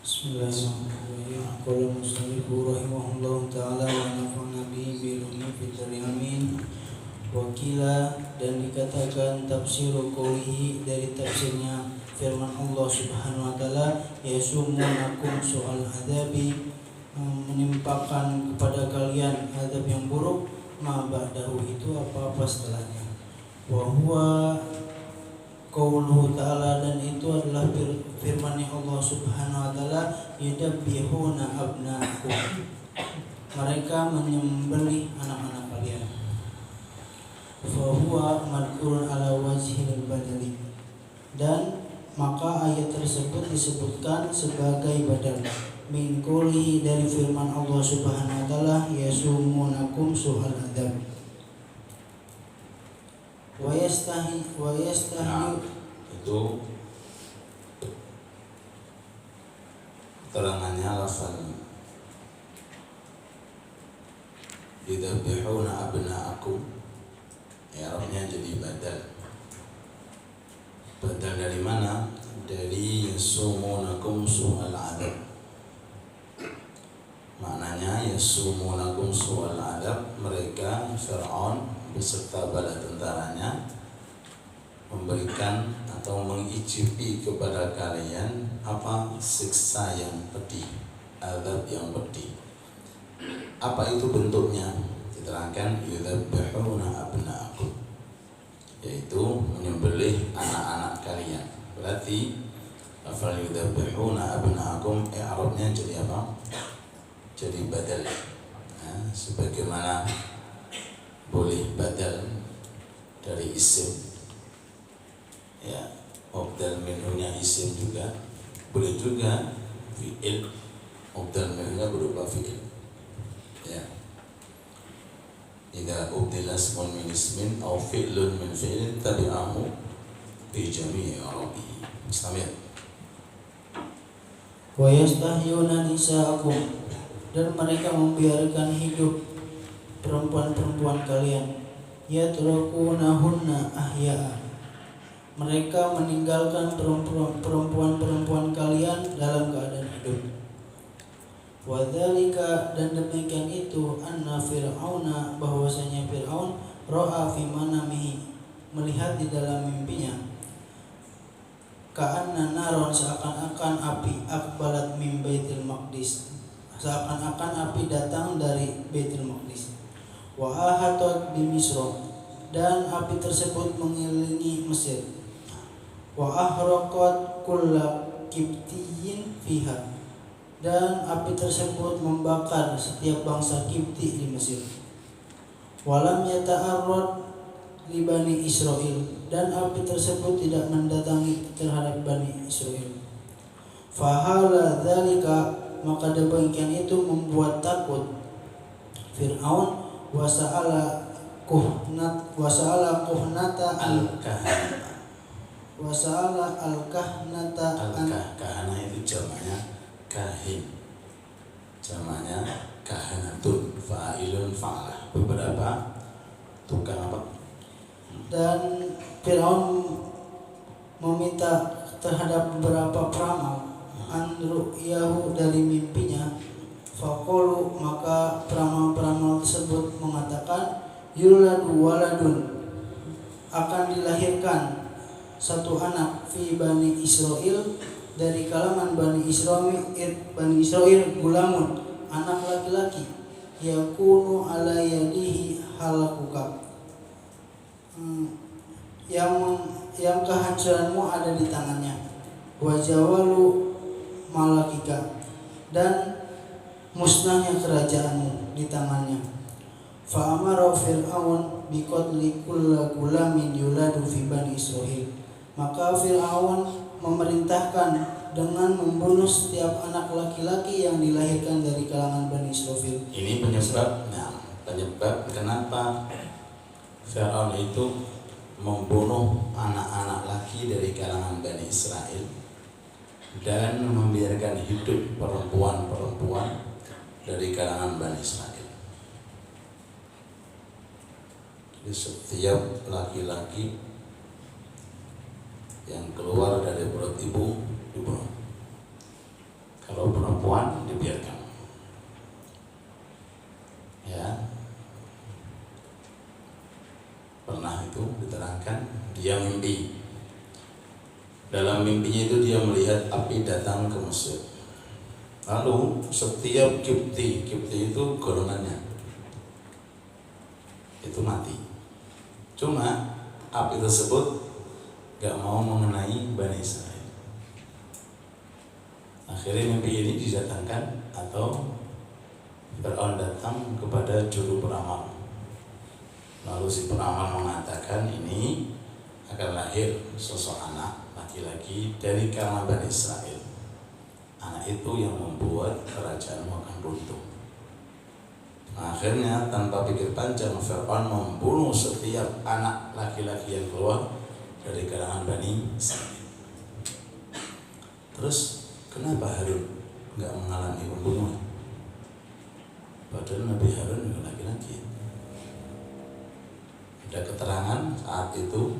Bismillahirrahmanirrahim. Qala musannifu rahimahullahu ta'ala wa nafa'na bihi bil ulumi fid dharain amin. Wakila, dan dikatakan tafsiru qoulihi, dari tafsirnya firman Allah Subhanahu wa taala, yasumunakum soal adabi, menimpakan kepada kalian adab yang buruk, ma ba'dahu, itu apa-apa setelahnya. Wa huwa qauluhu ta'ala, dan itu adalah firman Allah Subhanahu wa taala, yudabbihuna abna'akum, mereka menyembelih anak-anak kalian. Fa huwa madhkurun ala wajhil badali, dan maka ayat tersebut disebutkan sebagai badal min qoulihi, dari firman Allah Subhanahu wa taala, yasumunakum su'al adzab. Wa yastahi itu terangannya lafal yudabbihuna abna'akum, Arabnya jadi badal. Badal dari mana? Dari yasumunakum su'al adab. Maknanya yasumunakum su'al adab, mereka Fir'aun beserta bala tentaranya memberikan atau mengicipi kepada kalian apa? Siksa yang pedih, azab yang pedih. Apa itu bentuknya? Diterangkan yudabbihuna abna'akum, yaitu menyembelih anak-anak kalian. Berarti lafal yudabbihuna abna'akum Arabnya jadi apa? Jadi badal. Sebagaimana boleh badal dari isim, ya, mubdal minhunya isim juga, boleh juga fi'il, mubdal minhunya berupa fi'il, ya. Idza ubdila ismun min ismin aw fi'lun min fi'lin tabi'ahu bi jami'i arabihi. Mustamir. Wa yastahyuna nisa'akum, dan mereka membiarkan hidup perempuan-perempuan kalian. Yatrukunahunna ahya'a, mereka meninggalkan perempuan-perempuan kalian dalam keadaan hidup. Wadzalika, dan demikian itu, anna fir'auna, bahwasanya Fir'aun, ra'a fi manamihi, melihat di dalam mimpinya, ka'anna naron, seakan-akan api, akbalat min Baitul Maqdis, seakan-akan api datang dari Baitul Maqdis. Wa ahatat bi Misra, dan api tersebut mengelilingi Mesir. Wa ahraqat kulla qibtiyyin fiha, dan api tersebut membakar setiap bangsa Kipti di Mesir. Walam yata'arrad li Bani Israil, dan api tersebut tidak mendatangi terhadap Bani Israil. Fahala dzalika, maka demikian itu membuat takut Fir'aun, wasa'ala kuhnata al-kahnata, Kahana itu jamaknya kahin, jamaknya kahanatun, fa'ilun fa'alah, beberapa tukang apa? Dan Fir'aun meminta terhadap beberapa peramal an-ru'yahu, dari mimpinya. Faqalu, maka peramal-peramal tersebut mengatakan, yuladu waladun, akan dilahirkan satu anak, fi Bani Israil, dari kalangan Bani Israil, gulamun, anak laki-laki, yakunu ala yadihi halakuka, yang kehancuranmu ada di tangannya. Wajawalu malakika, dan musnahnya kerajaanmu di tangannya. Fa amara Fir'aun bi qatli kulli gulamin yuladu fi Bani Israil, maka Fir'aun memerintahkan dengan membunuh setiap anak laki-laki yang dilahirkan dari kalangan Bani Israil. Ini penyebab kenapa Fir'aun itu membunuh anak-anak laki dari kalangan Bani Israel dan membiarkan hidup perempuan-perempuan dari kalangan Bani Israel. Jadi setiap laki-laki yang keluar dari perut ibu dibunuh. Kalau itu diterangkan dia mimpi. Dalam mimpinya itu dia melihat api datang ke Mesir. Lalu setiap Kipti itu golongannya itu mati. Cuma api tersebut gak mau mengenai Bani Israel. Akhirnya mimpi ini didatangkan atau Fir'aun datang kepada juru peramal. Lalu si peramal mengatakan ini akan lahir sosok anak laki-laki dari kalangan Bani Israel. Anak itu yang membuat kerajaanmu akan runtuh. Akhirnya tanpa pikir panjang Fir'aun membunuh setiap anak laki-laki yang keluar dari kalangan Bani Israel. Terus kenapa Harun nggak mengalami pembunuhan? Padahal Nabi Harun juga laki-laki. Ada keterangan saat itu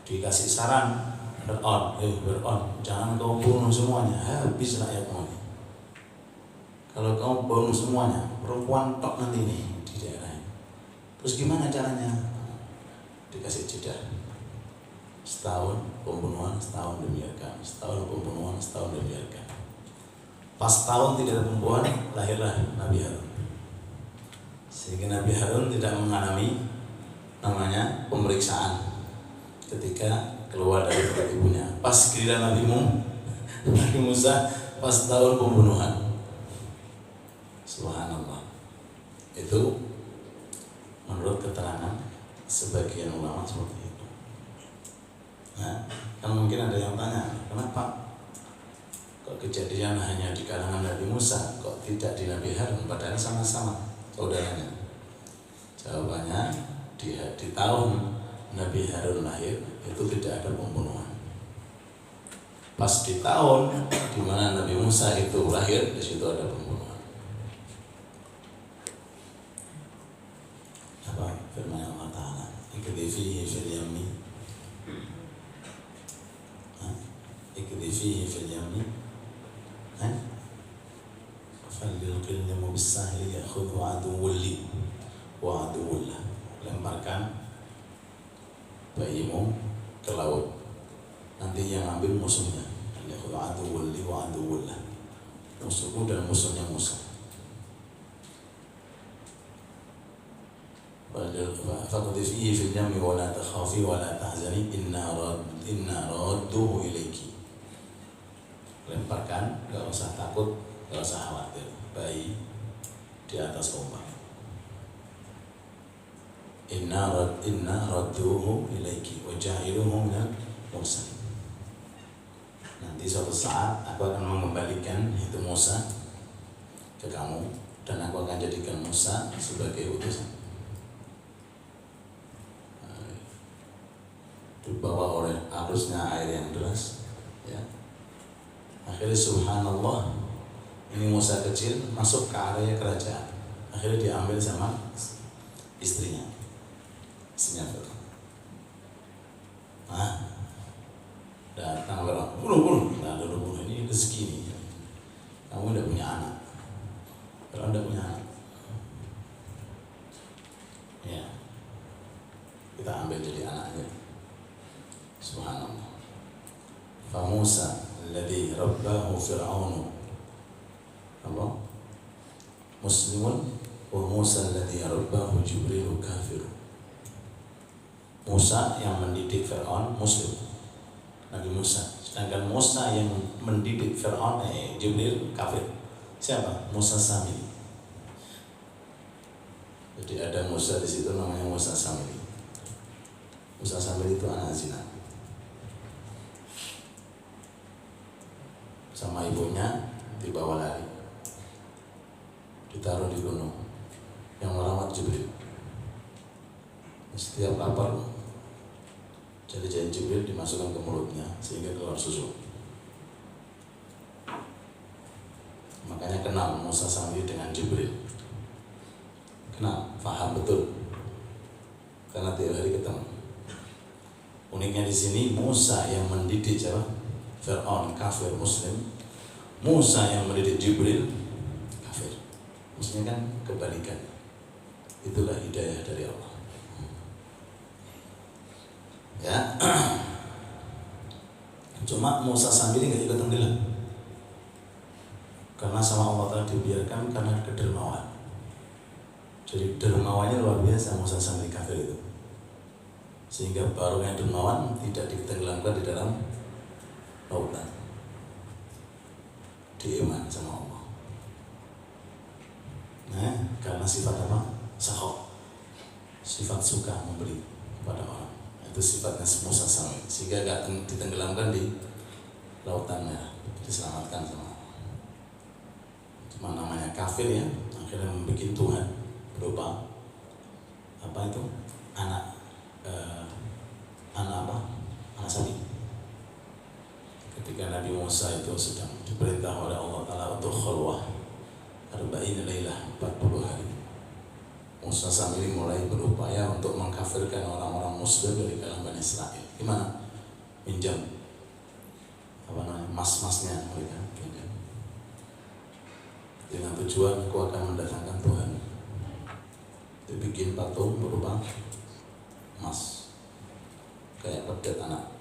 dikasih saran Fir'aun, jangan kau bunuh semuanya, habis rakyatmu. Kalau kau bunuh semuanya, perempuan tok nanti nih di daerah ini. Terus gimana caranya? Dikasih jeda. Setahun pembunuhan, setahun dibiarkan. Setahun pembunuhan, setahun dibiarkan. Pas tahun tidak ada pembunuhan, lahirlah Nabi Harun. Sehingga Nabi Harun tidak mengalami namanya pemeriksaan ketika keluar dari perut ibunya. Pas giliran Nabi Musa pas tahun pembunuhan. Subhanallah. Itu menurut keterangan sebagian ulama seperti itu. Nah, kan mungkin ada yang tanya, kenapa kok kejadian hanya di kalangan Nabi Musa, kok tidak di Nabi Harun, padahal sama-sama saudaranya? Jawabannya di tahun Nabi Harun lahir itu tidak ada pembunuhan. Pas di tahun di mana Nabi Musa itu lahir, di situ ada pembunuhan. Apa firman Allah Ta'ala? Ikdi fihi fil yammi, ikdi fihi fil yammi, falilqil yamu bis-sahili ya'khudhu aduwwun li wa aduwwun lah. Lemparkan bayimu ke laut, nanti yang ambil musuhnya. Ya'khudhu aduwwun li wa aduwwun lah. Musuhku dan musuhnya Musa. Faqdi fihi fil yammi wa la takhafi wa la tahzani inna radduhu ilayki. Lemparkan, gak usah takut, gak usah khawatir. Bayi di atas ombak. Inna radduhu ilayki wa ja'iluhu minal mursalin. Nanti suatu saat aku akan mengembalikan itu Musa ke kamu, dan aku akan jadikan Musa sebagai utusan. Dibawa oleh arusnya air yang deras, ya. Akhirnya subhanallah, ini Musa kecil masuk ke area kerajaan. Akhirnya diambil sama istrinya Fir'aun. Datang orang bunuh. Nah, bunuh ini rezeki nih. Kamu udah punya anak. Kalau udah punya anak, ya kita ambil jadi anaknya. Subhanallah. Fa Musa alladhi rabbahu Fir'aun muslimun wa Musa alladhi rabbahu Jibril kafir. Musa yang mendidik Fir'aun muslim, Nabi Musa. Sedangkan Musa yang mendidik Fir'aun Jibril kafir. Siapa? Musa Samiri. Jadi ada Musa di situ namanya Musa Samiri. Musa Samiri itu anak zina. Sama ibunya dibawa lari, ditaruh di gunung. Yang merawat Jibril. Setiap lapar, jari-jari Jibril dimasukkan ke mulutnya sehingga keluar susu. Makanya kenal Musa Samiri dengan Jibril. Kenal, paham betul, karena tiap hari ketemu. Uniknya di sini Musa yang mendidik siapa? Fir'aun kafir muslim. Musa yang mendidik Jibril kafir. Maksudnya kan kebalikan. Itulah hidayah dari Allah. Ya. Cuma Musa Samiri nggak ikut tenggelam karena sama Allah Ta'ala dibiarkan karena kedermawan. Jadi dermawannya luar biasa Musa Samiri kafir itu, sehingga baru yang dermawan tidak ditenggelamkan di dalam lautan, diiman sama Allah. Nah, karena sifat apa? Sakhau, sifat suka memberi kepada orang. Itu sifatnya Musa Samiri, sehingga gak ditenggelamkan di lautan merah, diselamatkan sama Allah. Cuma namanya kafir ya, akhirnya membuat Tuhan berupa apa itu? Anak sapi. Ketika Nabi Musa itu sedang diperintah oleh Allah Ta'ala untuk khulwah 40 lailah, 40 hari, Musa Samiri mulai berupaya untuk mengkafirkan orang-orang muslim dari kalangan Bani Israel. Gimana? Minjam mas-masnya mereka, minjam. Dengan tujuan aku akan mendatangkan Tuhan. Dibikin patung berupa emas, kayak pedet anak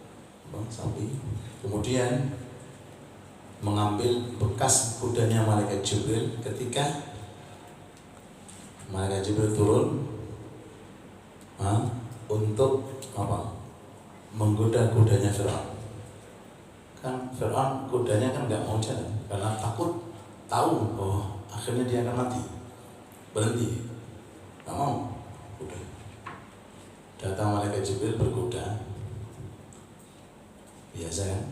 sapi. Kemudian mengambil bekas kudanya malaikat Jibril ketika malaikat Jibril turun untuk apa? Menggoda kudanya Fir'aun. Kan Fir'aun kudanya kan nggak mau jalan karena takut, tahu akhirnya dia akan mati, berhenti, nggak mau. Udah datang malaikat Jibril berkuda, biasa kan?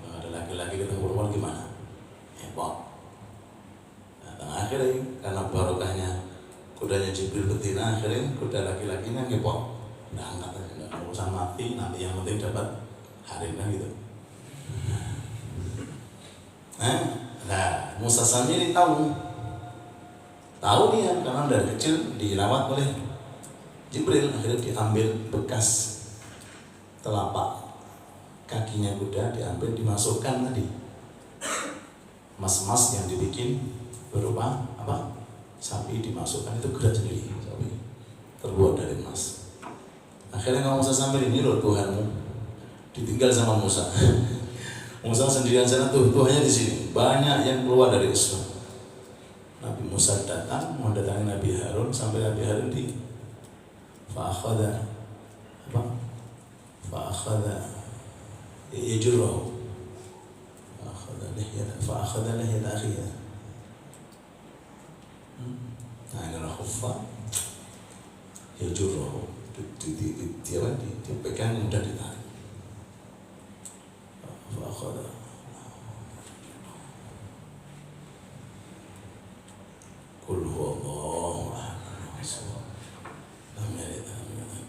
Kalau ada laki-laki ketemu perempuan gimana? Heboh. Datang akhirnya karena barokahnya kudanya Jibril betina, akhirnya kuda laki-lakinya heboh. Udah angkat aja, nggak urusan mati, nanti yang penting dapat harimah gitu. Nah, Musa Samiri tahu dia karena dari kecil dirawat oleh Jibril. Akhirnya diambil bekas telapak kakinya kuda, diambil, dimasukkan tadi mas-mas yang dibikin berupa apa? Sapi, dimasukkan, itu gerak sendiri, sapi terbuat dari emas. Akhirnya kalau Musa Samiri, ini loh Tuhanmu, ditinggal sama Musa. Musa sendirian sana tuh, Tuhannya di sini. Banyak yang keluar dari Islam. Nabi Musa datang mendatangi Nabi Harun, sampai Nabi Harun di fa'akhadha yajurruhu fa'akhadha lihyata akhihi. Nah, ini khuffa yajurruhu, dipegang dan ditarik. Fa'akhadha qul huwallahu ahad lam yalid wa lam yulad.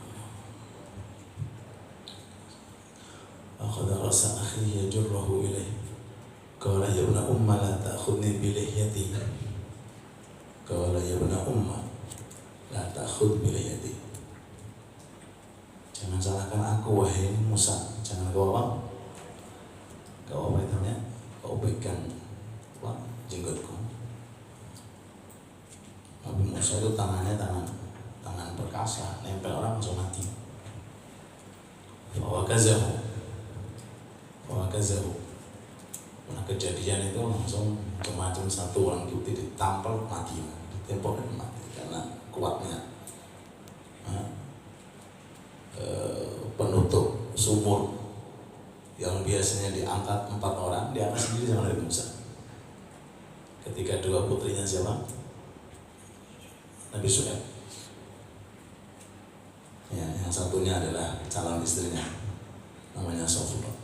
Akhadha ra'sa akhihi yajurruhu ilayhi qala ya ibna umma la ta'khudni bi lihyati. Qala ya ibna umma la ta'khudh bi lihyati. Jangan salahkan aku wahai Musa, jangan kau pegang jenggotku. Nabi Musa itu tangannya tangan perkasa, nempel orang langsung mati. Fawakazahu. Nah, kejadian itu langsung macam satu orang putih ditampal mati, ditempelkan mati karena kuatnya penutup sumur yang biasanya diangkat 4 orang, diangkat sendiri sama Nabi Musa. Ketika 2 putrinya siapa? Nabi Syuaib. Ya, yang satunya adalah calon istrinya, namanya Safurah.